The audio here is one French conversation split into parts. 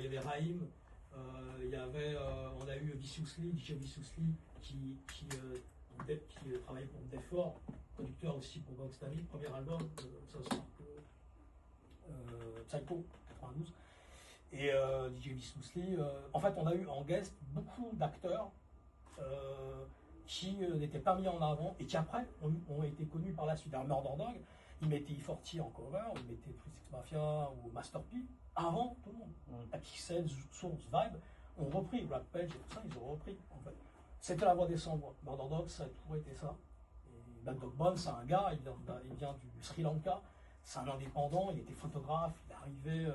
avait Raïm, il y avait, on a eu Vicious Lee, DJ Vicious Lee, qui travaillait pour Defort, producteur aussi pour Vox David, premier album, Psycho, 92. Et DJ Vicious Lee, en fait, on a eu en guest beaucoup d'acteurs qui n'étaient pas mis en avant et qui après ont été connus par la suite. Alors, Murder Dog, ils mettaient E40 en cover, ils mettaient 36 Mafia ou Master P avant tout le monde. Pixel, Source, Vibe ont repris, Rampage et tout ça, ils ont repris en fait. C'était la voix des sans-voix. Murder Dog, ça a toujours été ça. Et Black Dog Bone, c'est un gars, il vient du Sri Lanka, c'est un indépendant, il était photographe, il est arrivé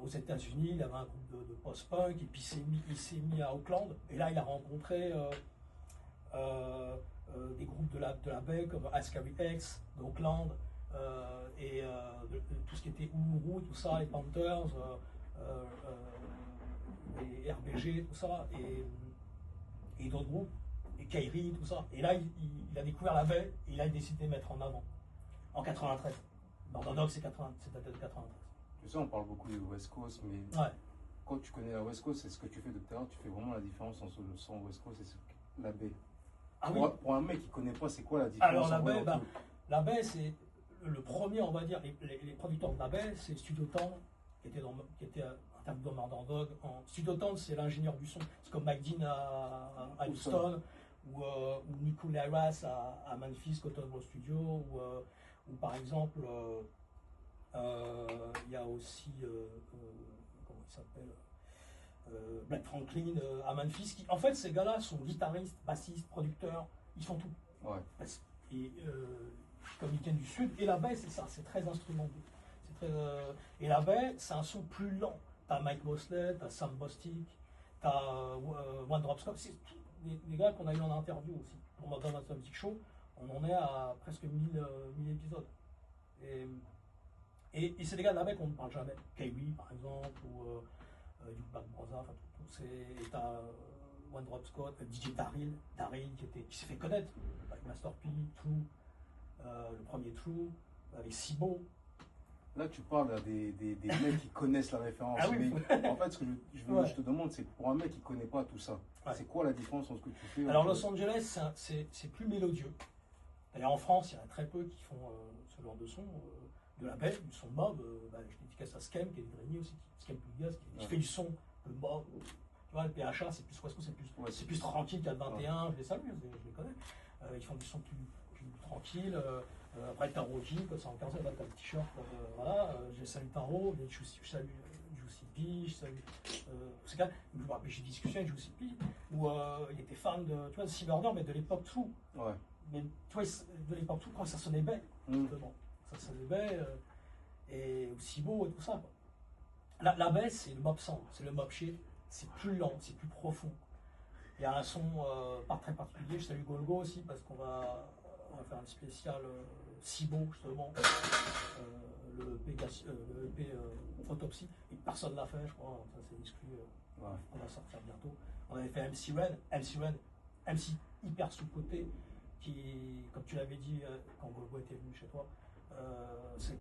aux États-Unis, il avait un groupe de post-punk, et puis il s'est mis à Auckland, et là il a rencontré des groupes de la baie comme Ascari X d'Auckland, et tout ce qui était Ouru, tout ça, les Panthers, les RBG, tout ça, et d'autres groupes, et Kairi, tout ça. Et là il a découvert la baie, et il a décidé de mettre en avant, en 93. Dog, c'est daté de 93. Tu sais, on parle beaucoup de West Coast, mais quand tu connais la West Coast, c'est ce que tu fais depuis tout à l'heure, tu fais vraiment la différence entre le son West Coast et la baie. Ah, pour un mec qui ne connaît pas, c'est quoi la différence? Alors la baie, c'est le premier, on va dire, les producteurs de la baie, c'est Studio Town, qui était un terme de Murder Dog. Studio Town, c'est l'ingénieur du son. C'est comme Mike Dean à Houston, ou Nico Leiras à Memphis, Cotton Row Studio, ou par exemple, il y a aussi, comment il s'appelle, Black Franklin à Memphis. En fait, ces gars-là sont guitaristes, bassistes, producteurs, ils font tout. Ouais. Et comme ils viennent du sud, et la baie, c'est ça, c'est très instrumenté. Et la baie, c'est un son plus lent. T'as Mike Mosley, t'as Sam Bostic, t'as One Drop Scott, c'est tous les gars qu'on a eu en interview aussi. Pour Modern Music Show, on en est à presque 1000 épisodes. Et c'est des gars de la baie qu'on ne parle jamais. Kiwi, par exemple, ou du Black Brother, enfin tout. T'as One Drop Scott, DJ Daryl qui s'est fait connaître avec Master P, True, le premier True, avec Sibo. Là, tu parles à des mecs qui connaissent la référence. Ah oui. Mais en fait, ce que je te demande, c'est pour un mec qui ne connaît pas tout ça, c'est quoi la différence entre ce que tu fais? Alors, Los Angeles, c'est plus mélodieux. D'ailleurs, en France, il y en a très peu qui font ce genre de son. De la baie, du son mob, je dédicace à Skem, qui est de Grigny aussi, Skem Pulgas, qui fait du son de mob. Tu vois, le PHA, c'est plus West Coast, c'est plus tranquille qu'à 21, je les salue, je les connais. Ils font du son plus tranquille. Après, Taro J, quand c'est en 15 ans, t'as le t-shirt, voilà. Je salue Taro, je salue Juicy P, je salue ces gars. J'ai discuté avec Juicy P, où il était fan de Cyberder, mais de l'époque True. Ouais. Mais tu vois, de l'époque True, quand ça sonnait baie, justement. Ça se baie, et aussi beau et tout ça. Quoi. La baie, c'est le mob sound, c'est le mob shit, c'est plus lent, c'est plus profond. Il y a un son pas très particulier. Je salue Golgo aussi parce qu'on va faire un spécial Cibo justement, le EP Autopsie, et personne ne l'a fait, je crois, ça c'est exclu, on va sortir bientôt. On avait fait MC Ren, MC hyper sous-côté, qui, comme tu l'avais dit quand Golgo était venu chez toi, c'est